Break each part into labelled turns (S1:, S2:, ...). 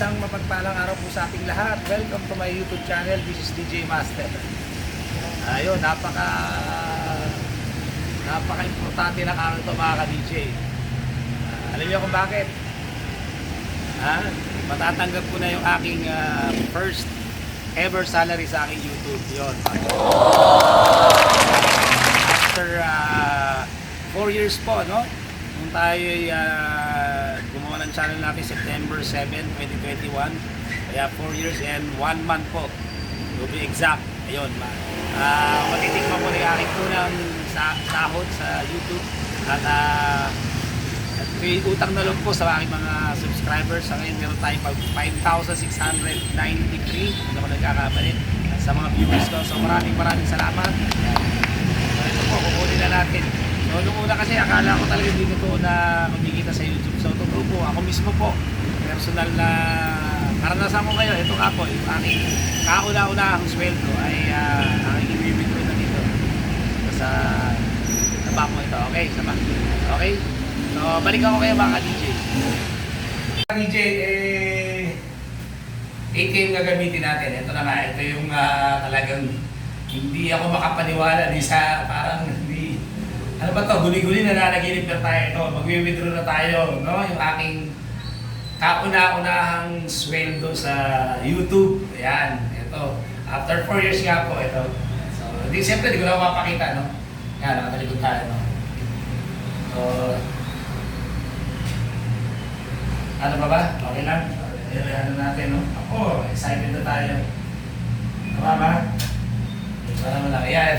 S1: isang mapagpalang araw po sa ating lahat. Welcome to my YouTube channel. This is DJ Master. Ayun, napaka-importante na araw ito mga ka-DJ. Alam niyo kung bakit? Matatanggap ko na yung aking first ever salary sa aking YouTube. Yun. After 4 years po, no? Nung tayo gumawa ng channel natin September 7, 2021. Kaya 4 years and 1 month po. To be exact. Ayun. Matitikman po na yung aking unang sahod sa YouTube. At may utang na loob po sa aking mga subscribers. Sa ngayon meron tayong 5,693 hindi ako nagkakamali sa mga viewers ko. So maraming salamat. So ito po, kukunin na natin. So nung una kasi akala ko talaga hindi totoo na kumikita sa YouTube. So totoo po, ako mismo po personal na karanasan ko ngayon. Ito nga po, yung aking kauna-unahang sweldo ay aking i-withdraw na dito sa bangko ito. Okay, sama. Okay? So balik ako kayo mga DJ. DJ, ATM gagamitin natin. Ito na nga, ito yung talagang hindi ako makapaniwala. Di sa parang hindi, ano ba to, guli-guli na nanaginip na tayo. Ito, mag-withdraw na tayo. No? Yung aking kauna-unahang sweldo sa YouTube. Ayan, ito. After 4 years nga po, ito. So, siyempre, di ko na mapakita, no? Yan, nakatalikod tayo, no? So, ano ba ba? Okay lang? Ano natin, no? Ako, excited na tayo. Tama ba? Wala mo lang. Ayan.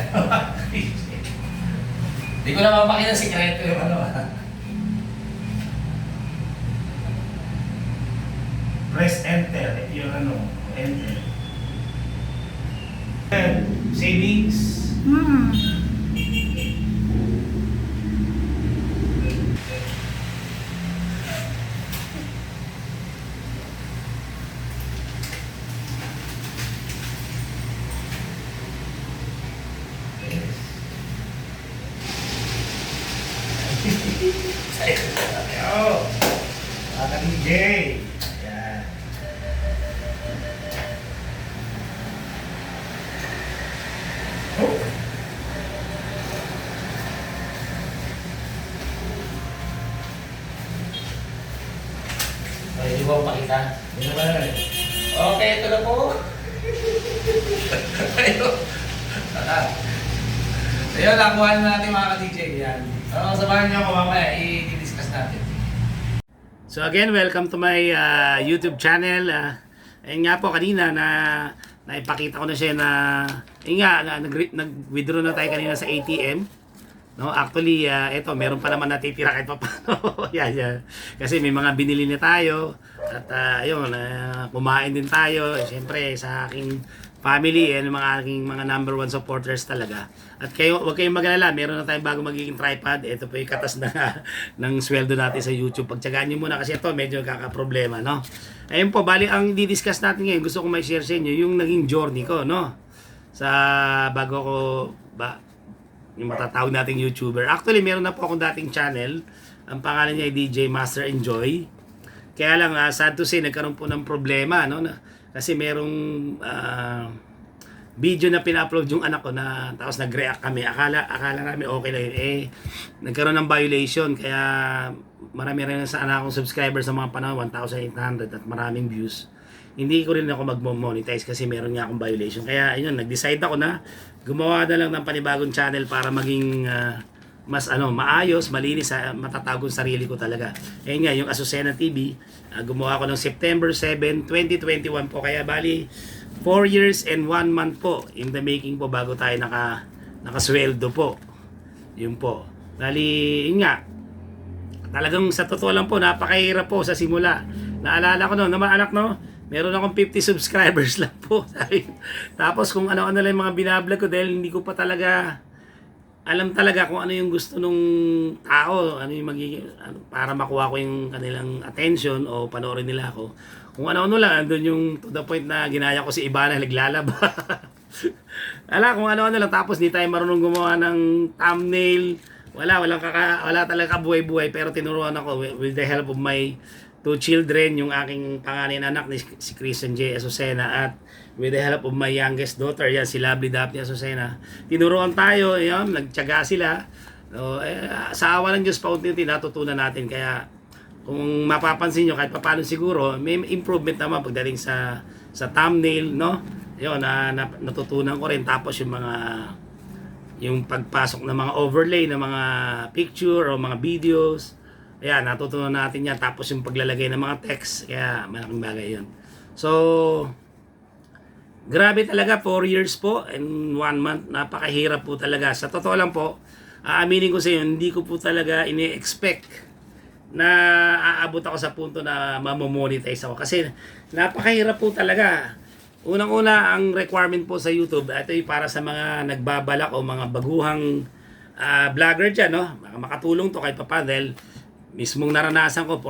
S1: Di ko na mapakita sikreto yung ano. Press enter. Ito yung ano. Enter. Savings. Ayo, mga DJ. Ayan. Oh. Ay, di ba pakita? Hindi naman na rin. Okay, ito na po. Ayun. Ayun, nakuha na natin mga ka-DJ. Yan. Samahan niyo ako mamaya, i-discuss natin. So again, welcome to my YouTube channel. Ayun nga po, kanina naipakita ko na siya na nag-withdraw na tayo kanina sa ATM. No, actually, ito, meron pa naman natitira kahit pa paano. Yan. Kasi may mga binili na tayo. At ayun, kumain din tayo. Siyempre, sa aking family, mga aking mga number 1 supporters talaga. At huwag kayong mag-alala, meron na tayong bago magiging tripod. Ito po yung katas na ng sweldo natin sa YouTube. Pagtsagaan nyo muna kasi ito medyo kakaproblema, no? Ayun po, bali ang di-discuss natin ngayon, gusto kong may share sa inyo yung naging journey ko, no? Sa bago ko, yung matatawag nating YouTuber. Actually, meron na po akong dating channel. Ang pangalan niya ay DJ Master Enjoy. Kaya lang, sad to say, nagkaroon po ng problema, no? Kasi merong video na pina-upload yung anak ko na tapos nag-react kami. Akala namin okay lang yun. Nagkaroon ng violation. Kaya marami rin sa anak kong subscribers sa mga panahon, 1,800 at maraming views. Hindi ko rin ako mag-monetize kasi meron nga akong violation. Kaya ayun, nag-decide ako na gumawa na lang ng panibagong channel para maging mas maayos, malinis, matatawag yung sarili ko talaga. Ayun nga, yung Azucena TV, gumawa ko ng September 7, 2021 po. Kaya bali 4 years and 1 month po in the making po bago tayo nakasweldo po. Yun po. Bali, yun nga. Talagang sa totoo lang po, napakahirap po sa simula. Naalala ko noon, naman anak, no? Meron akong 50 subscribers lang po. Tapos kung ano-ano lang yung mga binablog ko dahil hindi ko pa talaga alam talaga kung ano yung gusto nung tao, ano yung magiging para makuha ko yung kanilang attention o panoorin nila ako. Kung ano-ano lang, andun yung to the point na ginaya ko si Ivana naglalaba. Kung ano-ano lang, tapos di tayo marunong gumawa ng thumbnail. Wala talaga kabuhay-buhay, pero tinuruan ako with the help of my two children, yung aking panganay na anak ni si Christian J. Azucena, at with the help of my youngest daughter, yan si Lovely Daphne Azucena, tinuruan tayo, yan, nagtiyaga sila. So, sa awa ng Diyos, paunti-unti natutunan natin. Kaya kung mapapansin nyo, kahit paano siguro, may improvement naman pagdating sa thumbnail, no? Yun, natutunan ko rin. Tapos yung pagpasok ng mga overlay ng mga picture o mga videos, ayan, natutunan natin yan. Tapos yung paglalagay ng mga text, kaya malaking bagay yun. So, grabe talaga, 4 years po and 1 month, napakahirap po talaga. Sa totoo lang po, aaminin ko sa inyo, hindi ko po talaga ini-expect na aabot ako sa punto na mamomonetize ako. Kasi napakahirap po talaga. Unang-una, ang requirement po sa YouTube, ito ay para sa mga nagbabalak o mga baguhang vlogger dyan, no? Makatulong to kahit pa dahil mismong naranasan ko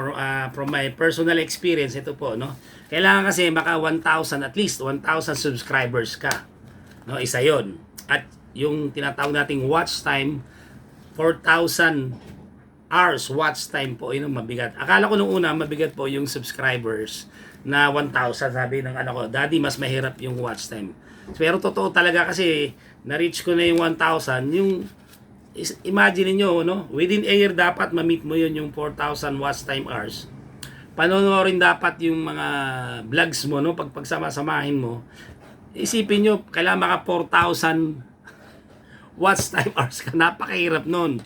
S1: from my personal experience, ito po, no? Kailangan kasi maka 1,000, at least 1,000 subscribers ka. No? Isa yon. At yung tinatawag nating watch time, 4,000 hours watch time po, yun ang mabigat. Akala ko nung una, mabigat po yung subscribers na 1,000. Sabi ng anak ko, Daddy, mas mahirap yung watch time. Pero totoo talaga kasi, na-reach ko na yung 1,000. Yung, imagine niyo, no? Within a year, dapat ma-meet mo yun yung 4,000 watch time hours. Panonorin dapat yung mga vlogs mo, no? Pagsama-samahin mo. Isipin nyo, kailangan maka 4,000 watch time hours ka. Napakahirap nun.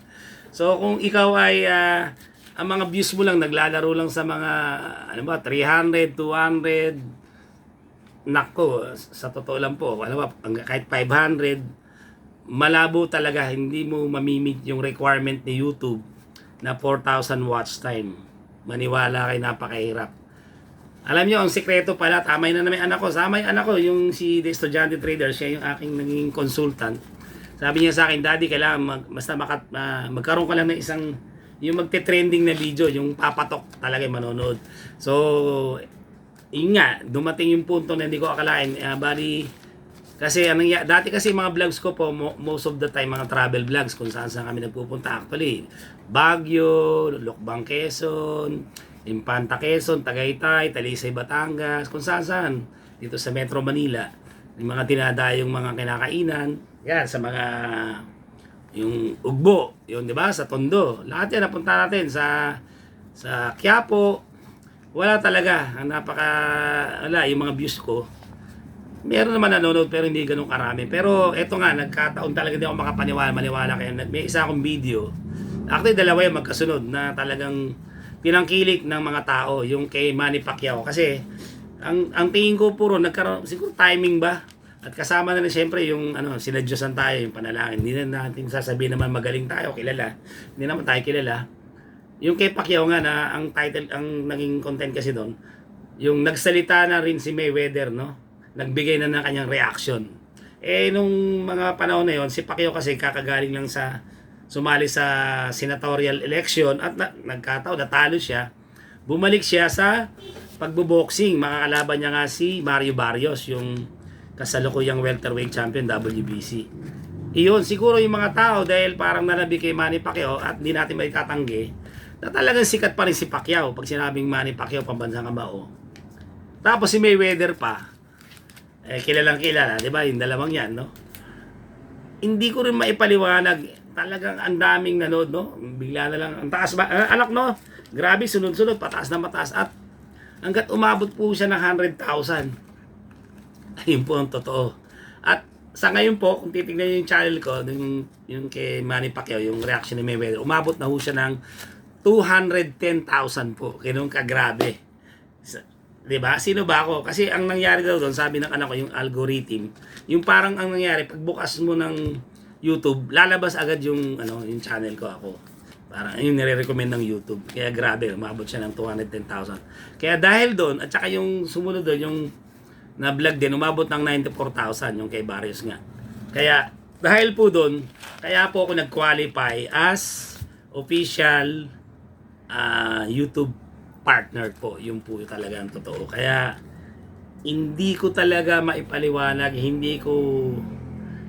S1: So, kung ikaw ay ang mga views mo lang, naglalaro lang sa mga, 300, 200, nako, sa totoo lang po, kahit 500, malabo talaga, hindi mo mamimit yung requirement ni YouTube na 4,000 watch time. Maniwala kayo, napakahirap. Alam nyo, ang sekreto pala, tamay na naman anak ko. Sama yung anak ko, yung si The Estudyante Trader, siya yung aking naging consultant. Sabi niya sa akin, Daddy, kailangan magkaroon ka lang ng isang, yung magte-trending na video, yung papatok talaga yung manonood. So, yun nga, dumating yung punto na hindi ko akalain. Bali, kasi dati kasi mga vlogs ko po, most of the time, mga travel vlogs, kung saan kami nagpupunta. Actually, Baguio, Lukbang, Quezon, Infanta, Quezon, Tagaytay, Talisay, Batangas, kung saan. Dito sa Metro Manila. Yung mga dinadayong mga kinakainan. Yan, sa mga yung Ugbo, yun, di ba? Sa Tondo. Lahat yan napunta natin sa Quiapo. Wala talaga. Yung mga views ko. Meron naman nanonood pero hindi ganun karami. Pero eto nga, nagkataon talaga hindi ako maniwala kayo. May isa akong video. Actually, dalawa yung magkasunod na talagang tinangkilik ng mga tao, yung kay Manny Pacquiao. Kasi ang tingin ko puro nagkaroon, siguro timing ba? At kasama na rin siyempre yung sinadyosan tayo, yung panalangin. Hindi na natin sasabihin naman magaling tayo, kilala. Hindi naman tayo kilala. Yung kay Pacquiao nga na ang title, ang naging content kasi doon, yung nagsalita na rin si Mayweather, no? Nagbigay na ng kanyang reaction. Nung mga panahon na yon, si Pacquiao kasi kakagaling lang sumali sa senatorial election at nagkataon, natalo siya. Bumalik siya sa pagbo-boxing. Makakalaban niya nga si Mario Barrios, yung kasalukuyang welterweight champion WBC. Iyon, siguro yung mga tao dahil parang nalabi kay Manny Pacquiao at hindi natin may tatanggi na talagang sikat pa rin si Pacquiao pag sinabing Manny Pacquiao pambansang kamao. Tapos si Mayweather pa, kilalang kilala, di ba? Yung dalawang yan, no? Hindi ko rin maipaliwanag. Talagang ang daming nanood, no? Bigla na lang, ang taas ba? Anak, no? Grabe, sunod-sunod, pataas na mataas. At hanggat umabot po siya ng 100,000. Ayun po ang totoo. At sa ngayon po, kung titignan nyo yung channel ko, yung kay Manny Pacquiao, yung reaction ni Mayweather, umabot na ho siya ng 210,000 po. Ganun kagrabe. Diba? Sino ba ako? Kasi ang nangyari daw doon, sabi ng anak ko, yung algorithm, yung parang ang nangyari, pagbukas mo ng YouTube, lalabas agad yung channel ko ako. Parang yung nire-recommend ng YouTube. Kaya grabe, umabot siya ng 210,000. Kaya dahil doon, at saka yung sumunod doon, yung na vlog din, umabot ng 94,000 yung kay Barrios nga. Kaya, dahil po doon, kaya po ako nag-qualify as official YouTube partner po. Yung po talaga ang totoo. Kaya, hindi ko talaga maipaliwanag, hindi ko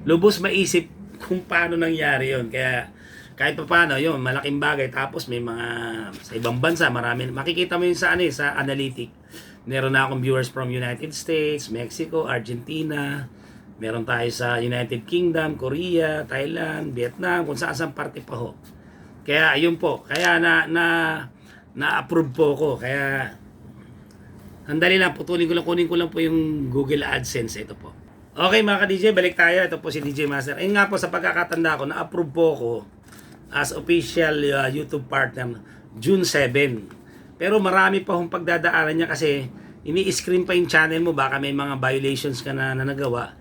S1: lubos maisip kung paano nangyari yon. Kaya, kahit pa paano, yun, malaking bagay. Tapos may mga, sa ibang bansa, marami, makikita mo yun sa, sa analytic. Meron na akong viewers from United States, Mexico, Argentina, meron tayo sa United Kingdom, Korea, Thailand, Vietnam, kung saan parte pa ho. Kaya, ayun po, kaya na-approve po ko, kaya, sandali lang, kunin ko lang po yung Google AdSense, ito po. Okay mga ka-DJ, balik tayo. Ito po si DJ Master. Ayun nga po, sa pagkakatanda ko, na-approve po ko as official YouTube partner June 7. Pero marami pa hong pagdadaanan niya kasi ini-screen pa yung channel mo. Baka may mga violations ka na nagawa.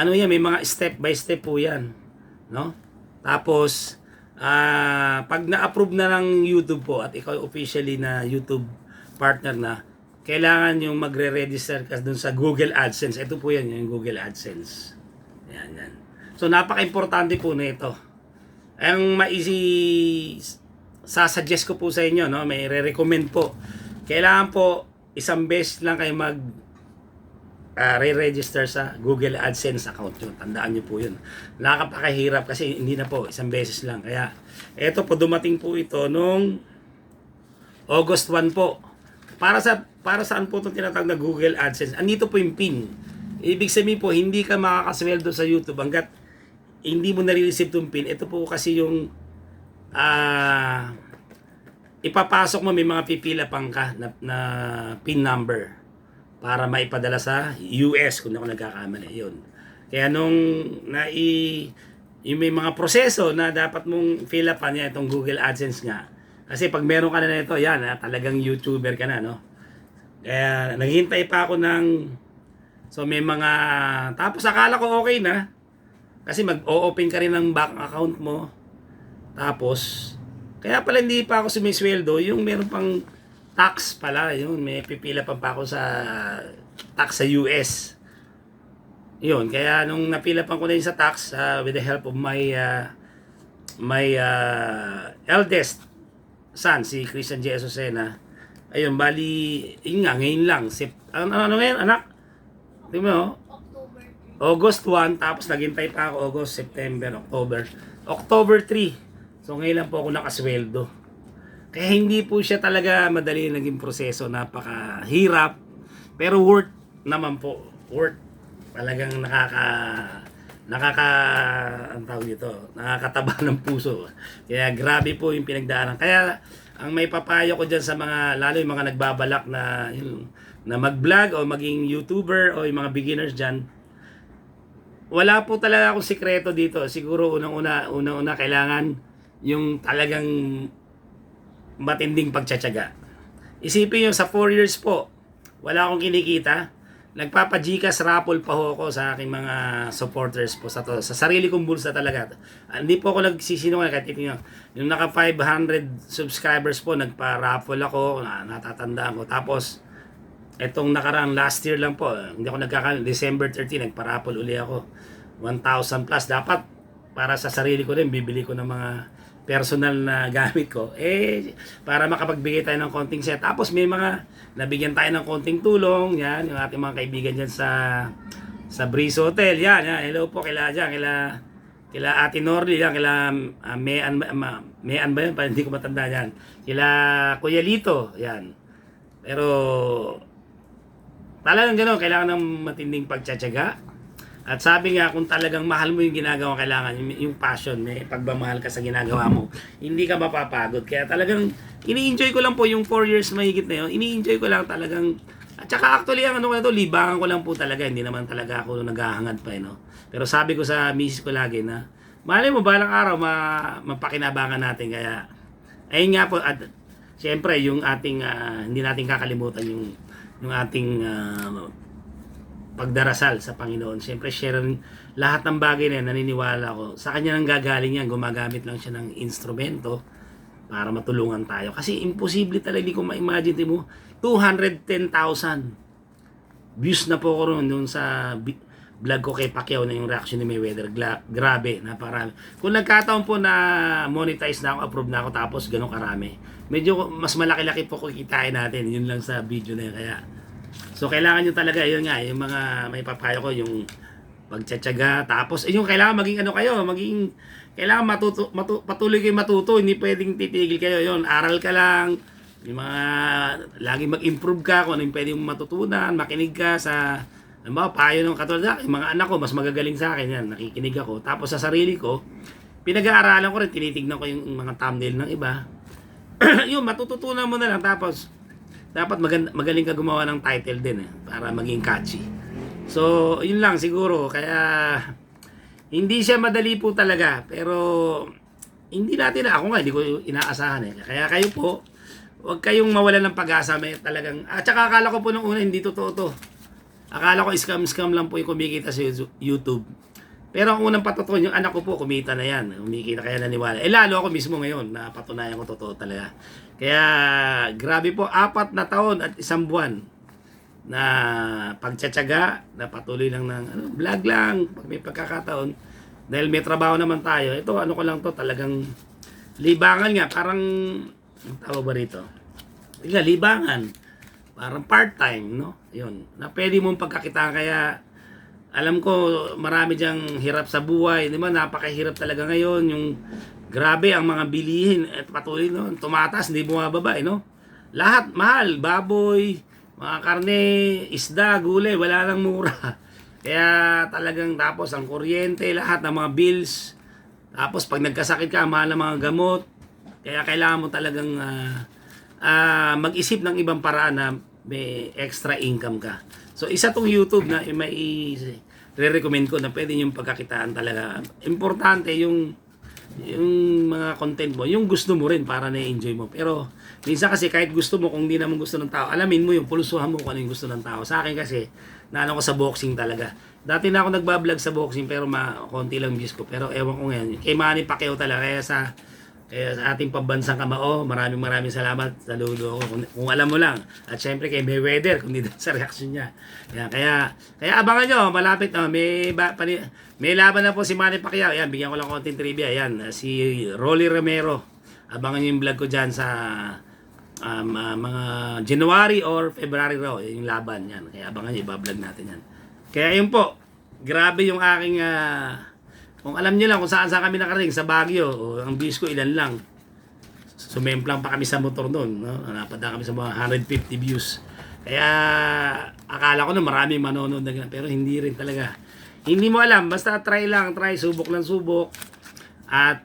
S1: Ano yan, may mga step by step po yan. No? Tapos, pag na-approve na ng YouTube po at ikaw officially na YouTube partner na, kailangan yung magre-register ka dun sa Google AdSense. Ito po yan, yung Google AdSense. Yan. So, napaka-importante po na ito. Ang sasuggest ko po sa inyo, no? May re-recommend po. Kailangan po, isang beses lang kayo re-register sa Google AdSense account nyo. Tandaan nyo po yun. Nakakapakahirap kasi hindi na po, isang beses lang. Kaya, ito po, dumating po ito nung August 1 po. Para saan po itong tinatawag na Google AdSense? Andito po yung PIN. Ibig sabihin po, hindi ka makakasweldo sa YouTube hanggat hindi mo nare-receive itong PIN. Ito po kasi yung ipapasok mo, may mga pipila pang ka na PIN number para maipadala sa US kung ako nagkakamali. Yun. Kaya nung yung may mga proseso na dapat mong fill up niya itong Google AdSense nga. Kasi pag meron ka na nito, yan, talagang YouTuber ka na, no? Kaya naghihintay pa ako ng, so may mga, tapos akala ko okay na. Kasi mag-o-open ka rin ng bank account mo. Tapos, kaya pala hindi pa ako sumisweldo, yung meron pang tax pala, yun, may pipila pa ako sa tax sa US. Yun, kaya nung napila pa ko na yun sa tax, with the help of my eldest son, si Christian J. Azucena. Ayun, bali, yun nga, ngayon lang. Ano ngayon, anak? Tingnan mo, August 1, tapos naghintay pa ako August, September, October. October 3. So ngayon lang po ako nakasweldo. Kaya hindi po siya talaga madali naging proseso, napakahirap. Pero worth naman po. Worth. Talagang ang tawag dito, nakakataba ng puso. Kaya grabe po yung pinagdaanan. Kaya ang may papayo ko dyan sa mga, lalo yung mga nagbabalak na mag-vlog o maging YouTuber o yung mga beginners dyan, wala po talaga akong sikreto dito. Siguro unang-una kailangan yung talagang matinding pagtsatsaga. Isipin nyo, sa 4 years po, wala akong kinikita. Nagpapa-GCash raffle pa ho ako sa aking mga supporters po sa sarili kong bulsa talaga. Hindi po ako nagsisinungaling kahit tingnan. Yung naka 500 subscribers po, nagpa-raffle ako, natatandaan ko. Tapos etong nakarang last year lang po, hindi ako nagkakaroon, December 30 nagpa-raffle uli ako. 1,000 plus dapat para sa sarili ko rin, bibili ko ng mga personal na gamit ko, para makapagbigay tayo ng konting set. Tapos may mga nabigyan tayo ng konting tulong, yan, yung ating mga kaibigan dyan sa Breeze Hotel, yan, hello po kila Ate Norly, yan, kila Mean ba yun? Hindi ko matanda yan. Kila Kuya Lito, yan. Pero talagang gano'n, kailangan ng matinding pagtsatsaga. At sabi nga, kung talagang mahal mo yung ginagawa, kailangan yung passion, may pagmamahal ka sa ginagawa mo, hindi ka mapapagod. Kaya talagang ini-enjoy ko lang po yung 4 years mahigit na yun. Ini-enjoy ko lang talagang. At saka actually, ang libangan ko lang po talaga. Hindi naman talaga ako naghahangad pa, no? Pero sabi ko sa misis ko lagi na, malay mo, balang araw, mapakinabangan natin. Kaya, ayun nga po, at siyempre, yung ating, hindi natin kakalimutan yung ating pagdarasal sa Panginoon. Siyempre, share lahat ng bagay na yan, naniniwala ko. Sa kanya nang gagaling yan, gumagamit lang siya ng instrumento para matulungan tayo. Kasi imposible talaga, hindi ko ma-imagine mo, 210,000 views na po ko ron sa vlog ko kay Pacquiao na yung reaction ni Mayweather. Grabe, napakarami. Kung nagkataon po na monetize na ako, approve na ako, tapos ganun karami. Medyo mas malaki-laki po kikitain natin. Yun lang sa video na yun. Kaya, so kailangan nyo talaga, yun nga, yung mga may papayo ko, yung pagtsatsaga, tapos yung kailangan maging maging kailangan patuloy kayo matuto, hindi pwedeng titigil kayo. Yon, aral ka lang, yung mga, laging mag-improve ka kung ano yung pwedeng matutunan, makinig ka sa, ano ba, payo ng katulad yung mga anak ko, mas magagaling sa akin yan, nakikinig ako. Tapos sa sarili ko, pinag-aaralan ko rin, tinitignan ko yung mga thumbnail ng iba. Yun, matututunan mo na lang, tapos, dapat magaling ka gumawa ng title din para maging catchy. So, yun lang siguro, kaya, hindi siya madali po talaga, pero hindi natin, ako nga, hindi ko inaasahan Kaya kayo po, huwag kayong mawalan ng pag-asa, may talagang, at saka akala ko po nung una, hindi totoo to. Akala ko scam lang po yung kumikita sa YouTube. Pero ang unang patutuan, yung anak ko po, kumita na yan. Kumikita kaya naniwala. Lalo ako mismo ngayon, napatunayan ko totoo talaga. Kaya, grabe po, 4 na taon at 1 buwan na pagtsatsaga, na patuloy lang ng vlog lang pag may pagkakataon dahil may trabaho naman tayo. Ito ano ko lang to, talagang libangan nga, parang ang tawag ba rito? Libangan, parang part-time, no? Yun, na pwede mong pagkakitaan. Kaya alam ko marami diyang hirap sa buhay, di ba? Napakahirap talaga ngayon, yung grabe ang mga bilihin at patuloy no, tumataas, hindi bumababa, no? Lahat mahal, baboy, mga karne, isda, gulay, wala lang mura. Kaya talagang tapos ang kuryente, lahat ng mga bills. Tapos pag nagkasakit ka, mahal ng mga gamot. Kaya kailangan mo talagang mag-isip ng ibang paraan na may extra income ka. So isa tong YouTube na may re-recommend ko na pwede yung pagkakitaan talaga. Importante yung mga content mo, yung gusto mo rin para na-enjoy mo. Pero minsan kasi kahit gusto mo, kung hindi naman gusto ng tao, alamin mo yung pulusuhan mo kung ano yung gusto ng tao. Sa akin kasi, naano ko sa boxing talaga. Dati na ako nagbablog sa boxing pero konti lang views ko. Pero ewan ko ngayon, kay Manny Pacquiao talaga. Kaya sa ating pambansang kamao, maraming salamat. Saludo ako kung alam mo lang. At syempre kay Mayweather, kung hindi sa reaction niya. Kaya abangan nyo, malapit na. May laban na po si Manny Pacquiao. Yan, bigyan ko lang konting trivia. Yan, si Rolly Romero. Abangan nyo yung vlog ko dyan sa mga January or February raw. Yung laban yan. Kaya abangan nyo, ibablog natin yan. Kaya yun po, grabe yung aking... kung alam niyo lang kung saan kami nakarating, sa Baguio, ang views ko ilan lang. Sumemplang pa kami sa motor noon, no? Napadaan kami sa mga 150 views. Kaya akala ko na maraming manonood na ganun, pero hindi rin talaga. Hindi mo alam, basta try lang, subok lang subok. At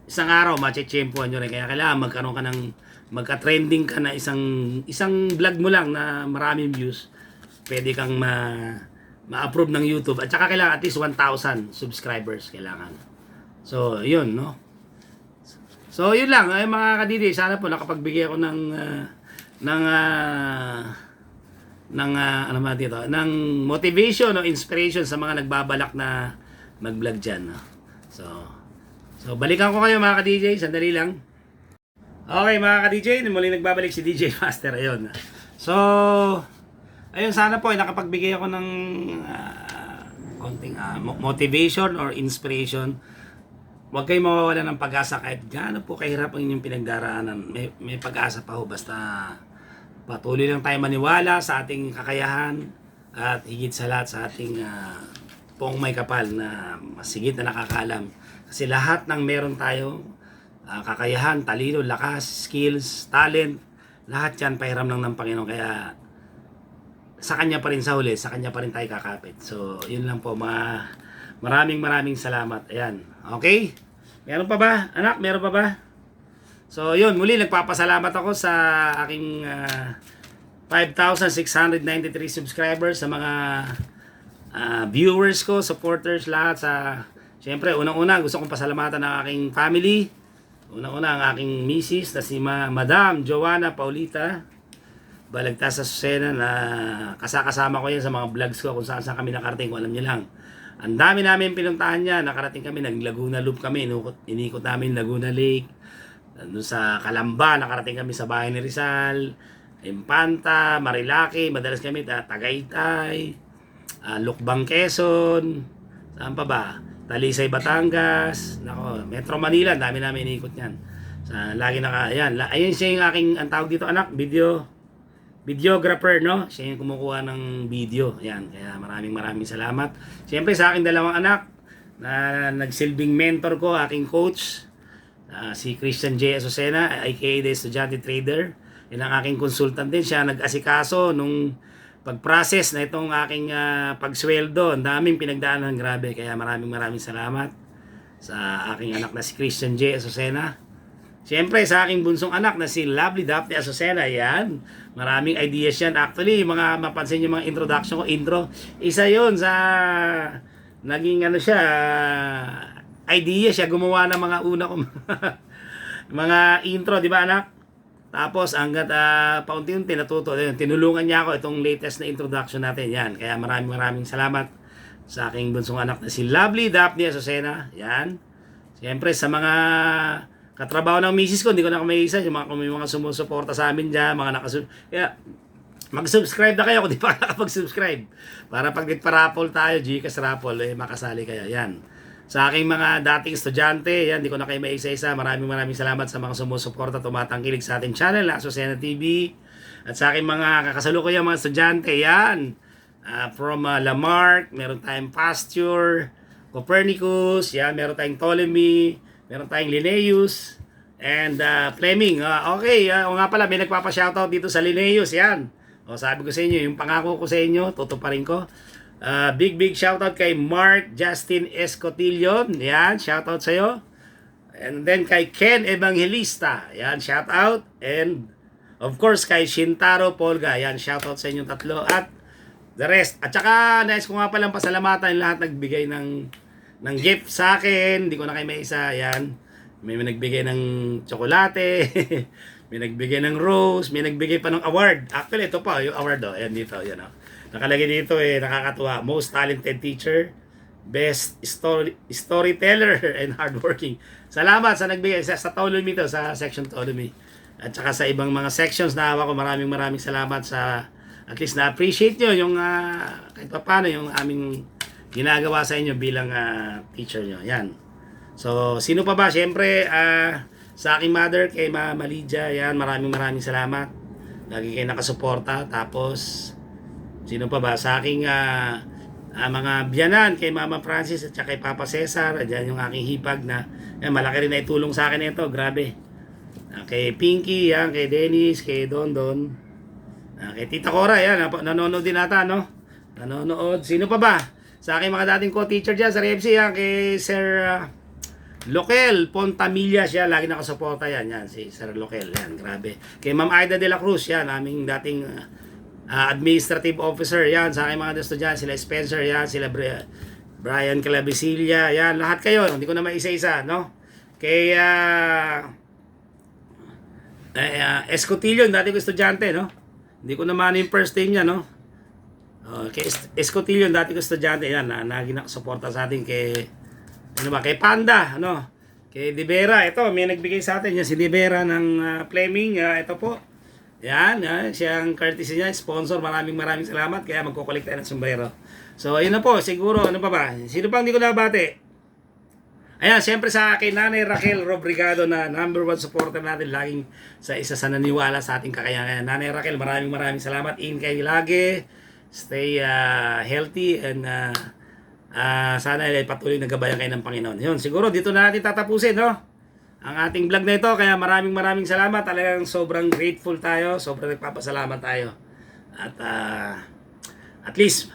S1: isang araw mache-champuan nyo rin. Kaya kailangan magkaroon ka ng magka-trending ka na isang vlog mo lang na maraming views. Pwede kang ma-approve ng YouTube. At saka kailangan at least 1,000 subscribers kailangan. So, yun, no? So, yun lang. Ay, mga kadidi, sana po nakapagbigay ako ano ba dito? Ng motivation o inspiration sa mga nagbabalak na mag-vlog dyan, no? So, balikan ko kayo mga ka-DJ. Sandali lang. Okay, mga ka-DJ. Muli nagbabalik si DJ Master. Ayun. So, ayun, sana po ay nakapagbigay ako ng konting motivation or inspiration. Huwag kayong mawawala ng pag-asa kahit gaano po kahirap ang inyong pinagdaraanan. May pag-asa pa ho. Basta patuloy lang tayo maniwala sa ating kakayahan at higit sa lahat sa ating pong may kapal na masigit na nakakaalam. Kasi lahat ng meron tayo, kakayahan, talino, lakas, skills, talent, lahat yan pahiram lang ng Panginoon. Kaya sa Kanya pa rin sa huli, sa Kanya pa rin tayo kakapit. So, yun lang po. Maraming salamat. Ayan. Okay? Meron pa ba? Anak, meron pa ba? So, yun. Muli, nagpapasalamat ako sa aking 5,693 subscribers, sa mga viewers ko, supporters, lahat. Siyempre, unang-una, gusto kong pasalamatan ng aking family. Unang-una, ang aking misis na si Madam Joanna Paulita Balagtas sa Susena, na kasama ko yan sa mga vlogs ko kung saan kami nakarating, kung alam niyo lang. Ang dami namin pinuntahan niya, nakarating kami, nag-Laguna Loop kami, inikot namin Laguna Lake, doon sa Calamba, nakarating kami sa bahay ni Rizal, Impanta, Marilaki, madalas kami Tagaytay, Lukbang, Quezon, saan pa ba? Talisay, Batangas, nako, Metro Manila, dami namin inikot niyan. Lagi ayan, ayun siya yung aking, ang tawag dito anak, videographer, no? Siya yung kumukuha ng video. Ayan, kaya maraming salamat. Siyempre sa aking dalawang anak, na nagsilbing mentor ko, aking coach, si Christian J. Azucena, aka The Estudyante Trader. Yan ang aking consultant din. Siya nag-asikaso nung pag-process na itong aking pagsweldo. Ang daming pinagdaanan, grabe. Kaya maraming salamat sa aking anak na si Christian J. Azucena. Siyempre sa aking bunsong anak na si Lovely Daphne Azucena. Yan. Maraming ideas yan. Actually, mga mapansin yung mga introduction ko, intro. Isa yon sa naging siya, idea siya. Gumawa ng mga una ko mga intro, di ba anak? Tapos hanggat paunti-unti natuto. Tinulungan niya ako itong latest na introduction natin. Yan. Kaya maraming salamat sa aking bunsong anak na si Lovely Daphne Azucena. Yan. Siyempre sa mga katrabaho ng misis ko, hindi ko na kumaisa. Yung mga sumusuporta sa amin dyan, mga kaya mag-subscribe na kayo kung di pa nakapag-subscribe. Para pag nagpa-raffle tayo, Gcash raffle, makasali kayo. Yan. Sa aking mga dating estudyante, yan, di ko na kayo maisa-isa. Maraming salamat sa mga sumusuporta, tumatangkilig sa ating channel, Azucena TV. At sa aking mga kakasalukuyang mga estudyante, yan. From Lamarck, meron tayong Pasture, Copernicus, yan, meron tayong Ptolemy, meron tayong Linnaeus, and Fleming. Okay, o nga pala, may nagpapa-shoutout dito sa Linnaeus, yan. O sabi ko sa inyo, yung pangako ko sa inyo, tutuparin ko. Big shoutout kay Mark Justin Escotillon. Yan, shoutout sa iyo. And then kay Ken Evangelista. Yan, shoutout. And of course kay Shintaro Polga. Yan, shoutout sa inyong tatlo. At the rest. At saka nais ko nga palang pasalamatan yung lahat nagbigay ng gift sa akin. Hindi ko na kayo may isa. Yan. May nagbigay ng tsokolate. May nagbigay ng rose. May nagbigay pa ng award. Actually, ito pa, yung award. Ayan dito. Yan, nakalagay dito nakakatuwa. Most talented teacher, best storyteller, and hardworking. Salamat sa nagbigay sa Ptolemy to, sa section Ptolemy. At saka sa ibang mga sections na hawak ko, maraming salamat sa at least na-appreciate nyo yung kahit pa paano yung aming ginagawa sa inyo bilang teacher nyo. Yan. So, sino pa ba? Siyempre, sa aking mother, kay Mama Lydia, yan, maraming salamat. Lagi kayo nakasuporta. Tapos, sino pa ba? Sa aking mga biyanan, kay Mama Francis at kay Papa Cesar. Diyan yung aking hipag na malaki rin na itulong sa akin ito. Grabe. Kay Pinky, yan, kay Dennis, kay Dondon. Kay Tita Cora, yan. Nanonood din ata, no? Nanonood. Sino pa ba? Sa aking mga dating co-teacher dyan sa RFC, yan, kay Sir Loquel Pontamilla, siya. Lagi nakasuporta yan. Yan, si Sir Loquel. Yan, grabe. Kay Ma'am Aida de la Cruz, yan. Aming dating administrative officer, yan, sa aking mga estudyante, sila Spencer, yan, sila Brian Calabisilia, yan, lahat kayo, hindi ko na maisa-isa, no? Kay Escotillo, dati ko estudyante, no? Hindi ko naman yung first name niya, no? Kay Escotillo, dati ko estudyante, yan, naging-suporta sa atin kay, kay Panda, no? Kay Divera, ito, may nagbigay sa atin, yan, si Divera ng Fleming, ito po. Yan, siyang courtesy niya, sponsor. Maraming salamat. Kaya magkukulik tayo ng sombrero. So, ayun na po. Siguro, ano pa ba? Sino pang hindi ko nabate? Ayan, siyempre sa akin, Nanay Raquel Robrigado na number 1 supporter natin. Laging sa isa sa naniwala sa ating kakayanan. Nanay Raquel, maraming salamat. In kayo lagi. Stay healthy and sana ay patuloy na gabayan kayo ng Panginoon. Yun, siguro dito na natin tatapusin, no? Ang ating vlog na ito, kaya maraming salamat. Talagang sobrang grateful tayo, sobrang nagpapasalamat tayo. At at least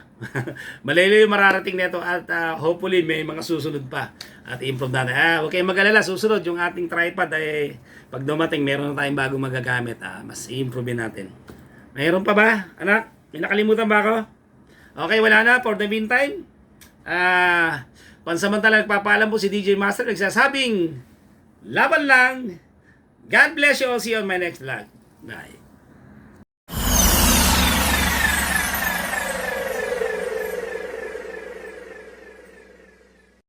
S1: malilo yung mararating nito at hopefully may mga susunod pa at improve natin. Huwag kayong mag-alala, susunod yung ating tripod ay pag dumating meron na tayong bagong magagamit. Mas i-improve natin. Mayroon pa ba, anak? May nakalimutan ba ako? Okay, wala na. For the meantime, pansamantala nagpapaalam po si DJ Master nagsasabing laban lang. God bless you all. See you on my next vlog. Bye.